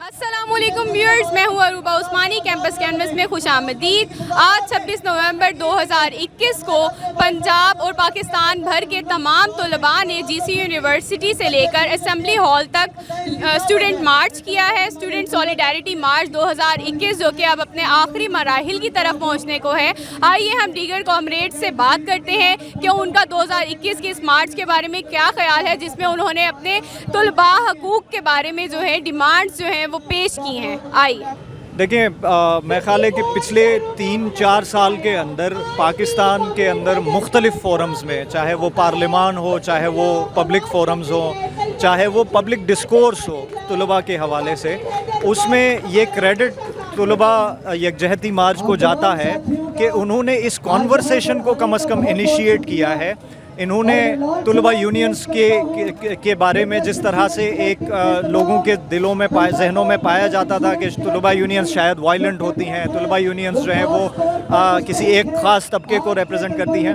السلام علیکم ویورز، میں ہوں عروبہ عثمانی، کیمپس کینوس میں خوش آمدید۔ آج 26 نومبر 2021 کو پنجاب اور پاکستان بھر کے تمام طلباء نے جی سی یونیورسٹی سے لے کر اسمبلی ہال تک اسٹوڈنٹ مارچ کیا ہے، اسٹوڈنٹ سولیڈیرٹی مارچ 2021، جو کہ اب اپنے آخری مراحل کی طرف پہنچنے کو ہے۔ آئیے ہم دیگر کامریڈ سے بات کرتے ہیں کہ ان کا 2021 کے اس مارچ کے بارے میں کیا خیال ہے، جس میں انہوں نے اپنے طلباء حقوق کے بارے میں جو ہے ڈیمانڈز جو ہیں وہ پیش کی ہیں۔ آئیے دیکھیں، میں خیال ہے کہ پچھلے 3-4 سال کے اندر پاکستان کے اندر مختلف فورمز میں، چاہے وہ پارلیمان ہو، چاہے وہ پبلک فورمز ہو، چاہے وہ پبلک ڈسکورس ہو طلباء کے حوالے سے، اس میں یہ کریڈٹ طلباء یکجہتی مارچ کو جاتا ہے کہ انہوں نے اس کانورسیشن کو کم از کم انیشیٹ کیا ہے۔ انہوں نے طلباء یونینز کے بارے میں جس طرح سے ایک لوگوں کے دلوں میں ذہنوں میں پایا جاتا تھا کہ طلباء یونینز شاید وائلنٹ ہوتی ہیں، طلباء یونینز جو ہیں وہ کسی ایک خاص طبقے کو ریپرزینٹ کرتی ہیں،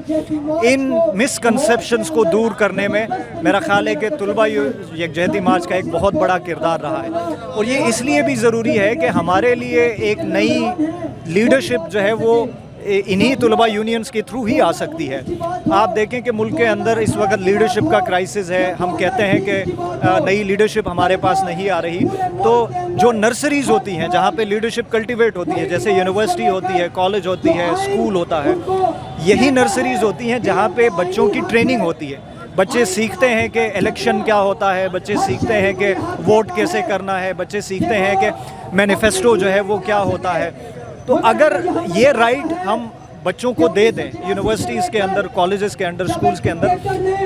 ان مسکنسیپشنز کو دور کرنے میں میرا خیال ہے کہ طلباء یکجہتی مارچ کا ایک بہت بڑا کردار رہا ہے۔ اور یہ اس لیے بھی ضروری ہے کہ ہمارے لیے ایک نئی لیڈرشپ جو ہے وہ انہی طلباء یونینز کے تھرو ہی آ سکتی ہے۔ آپ دیکھیں کہ ملک کے اندر اس وقت لیڈرشپ کا کرائسس ہے، ہم کہتے ہیں کہ نئی لیڈرشپ ہمارے پاس نہیں آ رہی، تو جو نرسریز ہوتی ہیں جہاں پہ لیڈرشپ کلٹیویٹ ہوتی ہے، جیسے یونیورسٹی ہوتی ہے، کالج ہوتی ہے، اسکول ہوتا ہے، یہی نرسریز ہوتی ہیں جہاں پہ بچوں کی ٹریننگ ہوتی ہے۔ بچے سیکھتے ہیں کہ الیکشن کیا ہوتا ہے، بچے سیکھتے ہیں کہ ووٹ کیسے کرنا ہے، بچے سیکھتے ہیں کہ مینیفیسٹو جو ہے وہ کیا ہوتا ہے۔ تو اگر یہ رائٹ ہم بچوں کو دے دیں یونیورسٹیز کے اندر، کالجز کے اندر، اسکولز کے اندر،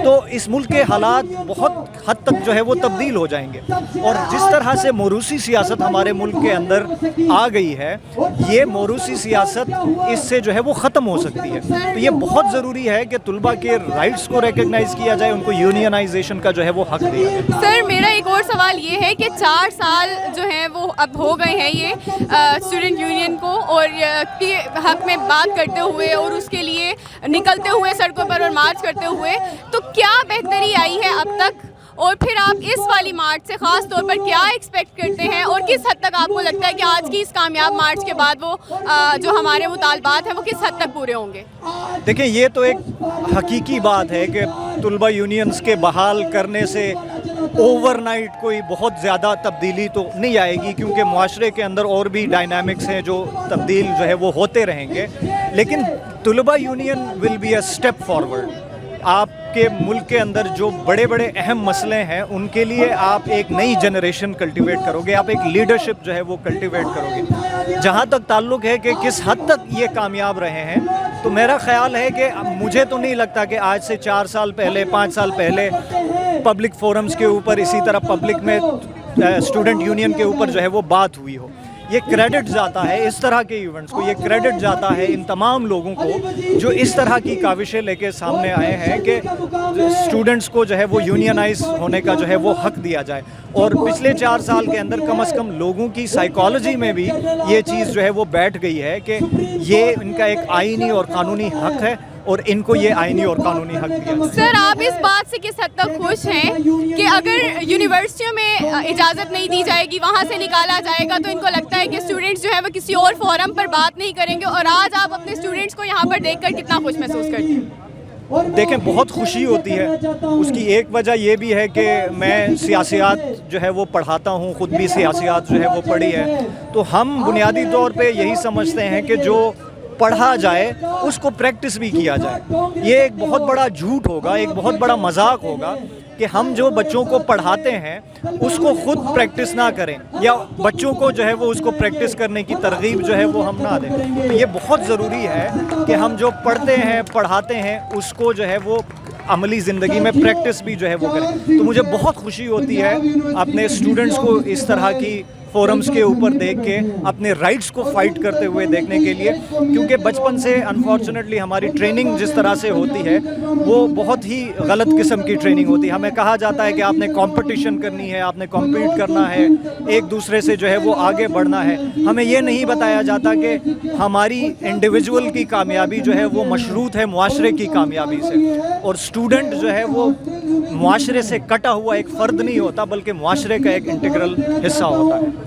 تو اس ملک کے حالات بہت حد تک جو ہے وہ تبدیل ہو جائیں گے۔ اور جس طرح سے موروثی سیاست ہمارے ملک کے اندر آ گئی ہے، یہ موروثی سیاست اس سے جو ہے وہ ختم ہو سکتی ہے۔ تو یہ بہت ضروری ہے کہ طلباء کے رائٹس کو ریکگنائز کیا جائے، ان کو یونینائزیشن کا جو ہے وہ حق دیا جائے۔ سر، میرا ایک اور سوال یہ ہے کہ 4 سال جو ہیں وہ اب ہو گئے ہیں یہ اسٹوڈنٹ یونین کو، اور کے حق میں بات کرتے ہوئے اور اس کے لیے نکلتے ہوئے سڑکوں پر اور مارچ کرتے ہوئے، تو کیا بہتری آئی ہے اب تک؟ اور پھر آپ اس والی مارچ سے خاص طور پر کیا ایکسپیکٹ کرتے ہیں، اور کس حد تک آپ کو لگتا ہے کہ آج کی اس کامیاب مارچ کے بعد وہ جو ہمارے مطالبات ہیں وہ کس حد تک پورے ہوں گے؟ دیکھیں، یہ تو ایک حقیقی بات ہے کہ طلباء یونینز کے بحال کرنے سے اوور نائٹ کوئی بہت زیادہ تبدیلی تو نہیں آئے گی، کیونکہ معاشرے کے اندر اور بھی ڈائنامکس ہیں جو تبدیل جو ہے وہ ہوتے رہیں گے، لیکن طلباء union will be a step forward. آپ کے ملک کے اندر جو بڑے بڑے اہم مسئلے ہیں ان کے لیے آپ ایک نئی جنریشن کلٹیویٹ کرو گے، آپ ایک لیڈرشپ جو ہے وہ کلٹیویٹ کرو گے۔ جہاں تک تعلق ہے کہ کس حد تک یہ کامیاب رہے ہیں، تو میرا خیال ہے کہ مجھے تو نہیں لگتا کہ آج سے 4 سال پہلے، 5 سال پہلے پبلک فورمز کے اوپر، اسی طرح پبلک میں اسٹوڈنٹ یونین کے اوپر جو ہے وہ بات ہوئی ہو۔ یہ کریڈٹ جاتا ہے اس طرح کے ایونٹس کو، یہ کریڈٹ جاتا ہے ان تمام لوگوں کو جو اس طرح کی کاوشیں لے کے سامنے آئے ہیں کہ اسٹوڈنٹس کو جو ہے وہ یونینائز ہونے کا جو ہے وہ حق دیا جائے۔ اور پچھلے 4 سال کے اندر کم از کم لوگوں کی سائیکالوجی میں بھی یہ چیز جو ہے وہ بیٹھ گئی ہے کہ یہ ان کا ایک آئینی اور قانونی حق ہے، اور ان کو یہ آئینی اور قانونی حق دیا جائے۔ سر، آپ اس بات سے کس حد تک خوش ہیں کہ اگر یونیورسٹیوں میں اجازت نہیں دی جائے گی، وہاں سے نکالا جائے گا، تو ان کو لگتا ہے کہ اسٹوڈنٹس جو ہے وہ کسی اور فورم پر بات نہیں کریں گے، اور آج آپ اپنے اسٹوڈنٹس کو یہاں پر دیکھ کر کتنا خوش محسوس کرتے ہیں؟ دیکھیں، بہت خوشی ہوتی ہے۔ اس کی ایک وجہ یہ بھی ہے کہ میں سیاسیات جو ہے وہ پڑھاتا ہوں، خود بھی سیاسیات جو ہے وہ پڑھی ہے، تو ہم بنیادی طور پہ یہی سمجھتے ہیں کہ جو پڑھا جائے اس کو پریکٹس بھی کیا جائے۔ یہ ایک بہت بڑا جھوٹ ہوگا، ایک بہت بڑا مذاق ہوگا کہ ہم جو بچوں کو پڑھاتے ہیں اس کو خود پریکٹس نہ کریں، یا بچوں کو جو ہے وہ اس کو پریکٹس کرنے کی ترغیب جو ہے وہ ہم نہ دیں۔ تو یہ بہت ضروری ہے کہ ہم جو پڑھتے ہیں، پڑھاتے ہیں، اس کو جو ہے وہ عملی زندگی میں پریکٹس بھی جو ہے وہ کریں۔ تو مجھے بہت خوشی ہوتی ہے اپنے اسٹوڈنٹس کو اس طرح کی فورمز کے اوپر دیکھ کے، اپنے رائٹس کو فائٹ کرتے ہوئے دیکھنے کے لیے، کیونکہ بچپن سے انفارچونیٹلی ہماری ٹریننگ جس طرح سے ہوتی ہے وہ بہت ہی غلط قسم کی ٹریننگ ہوتی ہے۔ ہمیں کہا جاتا ہے کہ آپ نے کمپٹیشن کرنی ہے، آپ نے کمپیٹ کرنا ہے، ایک دوسرے سے جو ہے وہ آگے بڑھنا ہے۔ ہمیں یہ نہیں بتایا جاتا کہ ہماری انڈیویجول کی کامیابی جو ہے وہ مشروط ہے معاشرے کی کامیابی سے، اور اسٹوڈنٹ جو ہے وہ معاشرے سے کٹا ہوا ایک فرد نہیں ہوتا، بلکہ معاشرے کا ایک انٹیگرل حصہ ہوتا ہے۔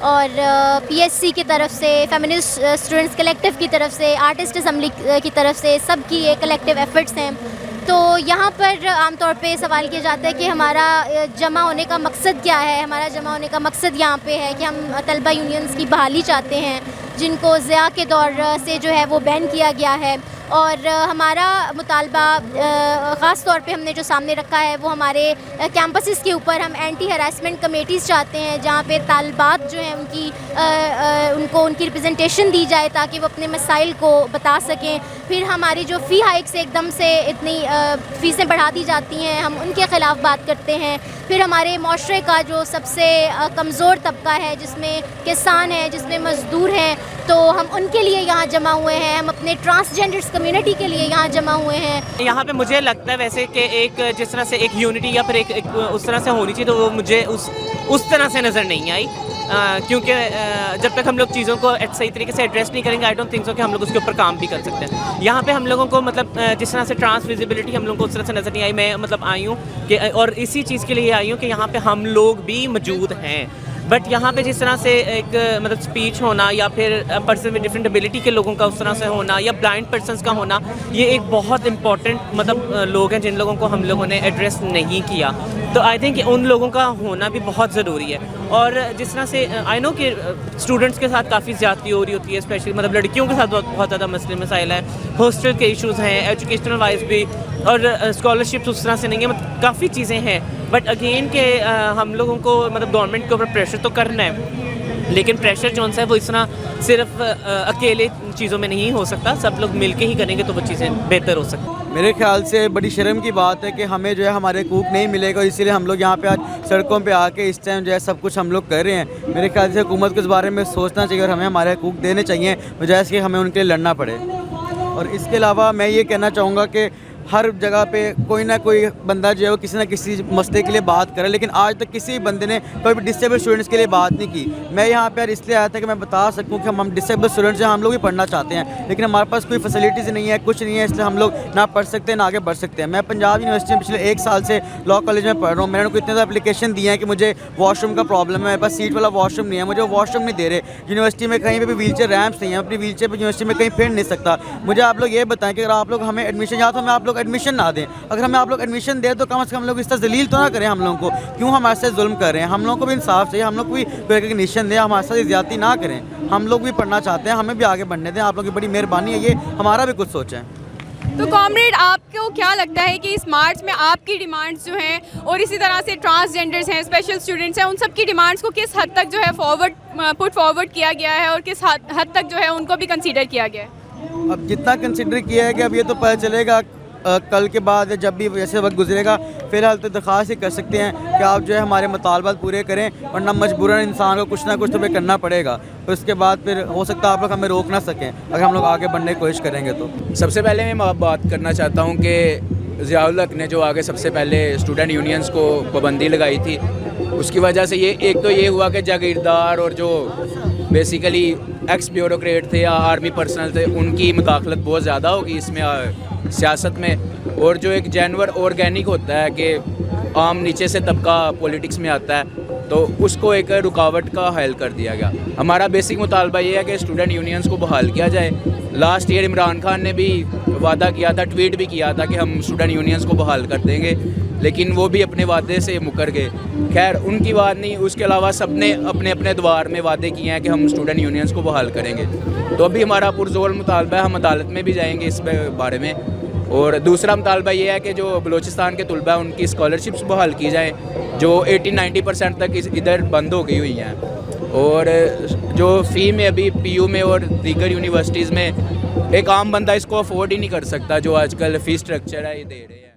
اور PSC کی طرف سے, فیمنسٹ اسٹوڈنٹس کلیکٹیو کی طرف سے, آرٹسٹ اسمبلی کی طرف سے, سب کی یہ کلیکٹیو ایفرٹس ہیں. تو یہاں پر عام طور پہ سوال کیا جاتا ہے کہ ہمارا جمع ہونے کا مقصد کیا ہے. ہمارا جمع ہونے کا مقصد یہاں پہ ہے کہ ہم طلبہ یونینز کی بحالی چاہتے ہیں جن کو ضیاء کے دور سے جو ہے وہ بین کیا گیا ہے. اور ہمارا مطالبہ خاص طور پہ ہم نے جو سامنے رکھا ہے وہ ہمارے کیمپسز کے اوپر ہم اینٹی ہراسمنٹ کمیٹیز چاہتے ہیں جہاں پہ طالبات جو ہیں ان کو ان کی ریپرزنٹیشن دی جائے تاکہ وہ اپنے مسائل کو بتا سکیں. پھر ہماری جو فی ہائیک سے ایک دم سے اتنی فیسیں بڑھا دی جاتی ہیں, ہم ان کے خلاف بات کرتے ہیں. پھر ہمارے معاشرے کا جو سب سے کمزور طبقہ ہے جس میں کسان ہیں, جس میں مزدور ہیں, تو ہم ان کے لیے یہاں جمع ہوئے ہیں. ہم اپنے ٹرانسجینڈرس کمیونٹی کے لیے یہاں جمع ہوئے ہیں. یہاں پہ مجھے لگتا ہے ویسے کہ ایک جس طرح سے ایک یونٹی یا پھر ایک اس طرح سے ہونی چاہیے, تو وہ مجھے اس طرح سے نظر نہیں آئی, کیونکہ جب تک ہم لوگ چیزوں کو صحیح طریقے سے ایڈریس نہیں کریں گے, آئی ڈونٹ تھنک سو کہ ہم لوگ اس کے اوپر کام بھی کر سکتے ہیں. یہاں پہ ہم لوگوں کو مطلب جس طرح سے ٹرانس ویزیبلٹی ہم لوگوں کو اس طرح سے نظر نہیں آئی. میں مطلب آئی ہوں کہ اور اسی چیز کے لیے آئی ہوں کہ یہاں پہ ہم لوگ بھی موجود ہیں. بٹ یہاں پہ جس طرح سے ایک مطلب اسپیچ ہونا یا پھر پرسن ود ڈفرینٹ ایبلٹی کے لوگوں کا اس طرح سے ہونا یا بلائنڈ پرسنس کا ہونا, یہ ایک بہت امپورٹنٹ مطلب لوگ ہیں جن لوگوں کو ہم لوگوں نے ایڈریس نہیں کیا. تو آئی تھنک ان لوگوں کا ہونا بھی بہت ضروری ہے. اور جس طرح سے آئی نو کہ اسٹوڈنٹس کے ساتھ کافی زیادتی ہو رہی ہوتی ہے, اسپیشلی مطلب لڑکیوں کے ساتھ بہت زیادہ مسائل ہیں, ہاسٹل کے ایشوز ہیں, ایجوکیشنل وائز بھی, اور اسکالرشپس اس طرح سے نہیں ہیں, مطلب کافی چیزیں ہیں. بٹ اگین کہ ہم لوگوں کو مطلب گورنمنٹ کے اوپر پریشر تو کرنا ہے, لیکن پریشر جو ہے وہ اس طرح صرف اکیلے چیزوں میں نہیں ہو سکتا, سب لوگ مل کے ہی کریں گے تو وہ چیزیں بہتر ہو سکتی. میرے خیال سے بڑی شرم کی بات ہے کہ ہمیں جو ہے ہمارے حقوق نہیں ملے گا, اسی لیے ہم لوگ یہاں پہ آج سڑکوں پہ آ کے اس ٹائم جو ہے سب کچھ ہم لوگ کر رہے ہیں. میرے خیال سے حکومت کو اس بارے میں سوچنا چاہیے اور ہمیں ہمارے حقوق دینے چاہیے بجائے اس کہ ہمیں ان کے لیے لڑنا پڑے. اور اس کے علاوہ میں یہ کہنا چاہوں گا کہ ہر جگہ پہ کوئی نہ کوئی بندہ جو ہے وہ کسی نہ کسی مسئلے کے لیے بات کرے, لیکن آج تک کسی بندے نے کوئی بھی ڈسیبل اسٹوڈنٹس کے لیے بات نہیں کی. میں یہاں پہ اس لیے آیا تھا کہ میں بتا سکوں کہ ہم ڈسیبل اسٹوڈنٹس ہیں, ہم لوگ بھی پڑھنا چاہتے ہیں, لیکن ہمارے پاس کوئی فیسلٹیز نہیں ہے, کچھ نہیں ہے, اس لیے ہم لوگ نہ پڑھ سکتے نہ آگے بڑھ سکتے ہیں. میں پنجاب یونیورسٹی میں پچھلے 1 سال سے لاء کالج میں پڑھ رہا ہوں. میں نے کو اتنے زیادہ اپلیکیشن دی ہیں کہ مجھے واش روم کا پرابلم ہے, میرے پاس سیٹ والا واش روم نہیں ہے, مجھے واش روم نہیں دے رہے. یونیورسٹی میں کہیں پہ بھی ویل چیئر ریمپس نہیں ہیں, اپنی ویل چیئر پہ یونیورسٹی میں کہیں پھر نہیں سکتا. مجھے آپ لوگ یہ بتائیں کہ اگر آپ لوگ ہمیں ایڈمیشن یا تو ہمیں آپ لوگ ایڈمیشن نہ دیں, اگر ہمیں آپ لوگ ایڈمیشن دیں تو کم از کم ہم لوگ اس طرح ذلیل تو نہ کریں. ہم لوگوں کو کیوں ہمارے سے ظلم کر رہے ہیں؟ ہم لوگوں کو بھی انصاف چاہیے, ہم لوگ کو بھی کوئی ریکگنیشن دیں, ہمارے ساتھ زیادتی نہ کریں. ہم لوگ بھی پڑھنا چاہتے ہیں, ہمیں بھی آگے بڑھنے دیں. آپ لوگوں کی بڑی مہربانی ہے, یہ ہمارا بھی کچھ سوچیں. تو کامریڈ, آپ کو کیا لگتا ہے کہ اس مارچ میں آپ کی ڈیمانڈز جو ہیں اور اسی طرح سے ٹرانسجینڈرز ہیں, اسپیشل اسٹوڈنٹس ہیں, ان سب کی ڈیمانڈز کو کس حد تک جو ہے پٹ فارورڈ کیا گیا ہے اور کس حد تک جو ہے ان کو بھی کنسیڈر کیا گیا ہے؟ اب جتنا کنسیڈر کیا ہے کہ اب یہ تو پتہ چلے گا کل کے بعد, جب بھی جیسے وقت گزرے گا. فی الحال تو درخواست ہی کر سکتے ہیں کہ آپ جو ہے ہمارے مطالبات پورے کریں, ورنہ مجبوراً انسان کو کچھ نہ کچھ تو پہ کرنا پڑے گا. تو اس کے بعد پھر ہو سکتا ہے آپ لوگ ہمیں روک نہ سکیں اگر ہم لوگ آگے بڑھنے کی کوشش کریں گے. تو سب سے پہلے میں بات کرنا چاہتا ہوں کہ ضیاء الحق نے جو آگے سب سے پہلے اسٹوڈنٹ یونینز کو پابندی لگائی تھی, اس کی وجہ سے یہ ایک تو یہ ہوا کہ جاگیردار اور جو بیسیکلی ایکس بیوروکریٹ تھے یا آرمی پرسنل تھے, ان کی مداخلت بہت زیادہ ہوگی اس میں سیاست میں. اور جو ایک جانور آرگینک ہوتا ہے کہ عام نیچے سے طبقہ پولیٹکس میں آتا ہے, تو اس کو ایک رکاوٹ کا حل کر دیا گیا. ہمارا بیسک مطالبہ یہ ہے کہ اسٹوڈنٹ یونینز کو بحال کیا جائے. لاسٹ ایئر عمران خان نے بھی وعدہ کیا تھا, ٹویٹ بھی کیا تھا کہ ہم اسٹوڈنٹ یونینز کو بحال کر دیں گے, لیکن وہ بھی اپنے وعدے سے مکر گئے. خیر ان کی بات نہیں, اس کے علاوہ سب نے اپنے اپنے ادوار میں وعدے کیے ہیں کہ ہم اسٹوڈنٹ یونینز کو بحال کریں گے. تو ابھی ہمارا پرزور مطالبہ ہے, ہم عدالت میں بھی جائیں گے اس بارے میں. اور دوسرا مطالبہ یہ ہے کہ جو بلوچستان کے طلبہ ہیں ان کی اسکالرشپس بحال کی جائیں, جو 80-90% تک ادھر بند ہو گئی ہوئی ہیں. اور جو فی میں ابھی پی یو میں اور دیگر یونیورسٹیز میں ایک عام بندہ اس کو افورڈ ہی نہیں کر سکتا, جو آج کل فی اسٹرکچر ہے یہ دے رہے ہیں.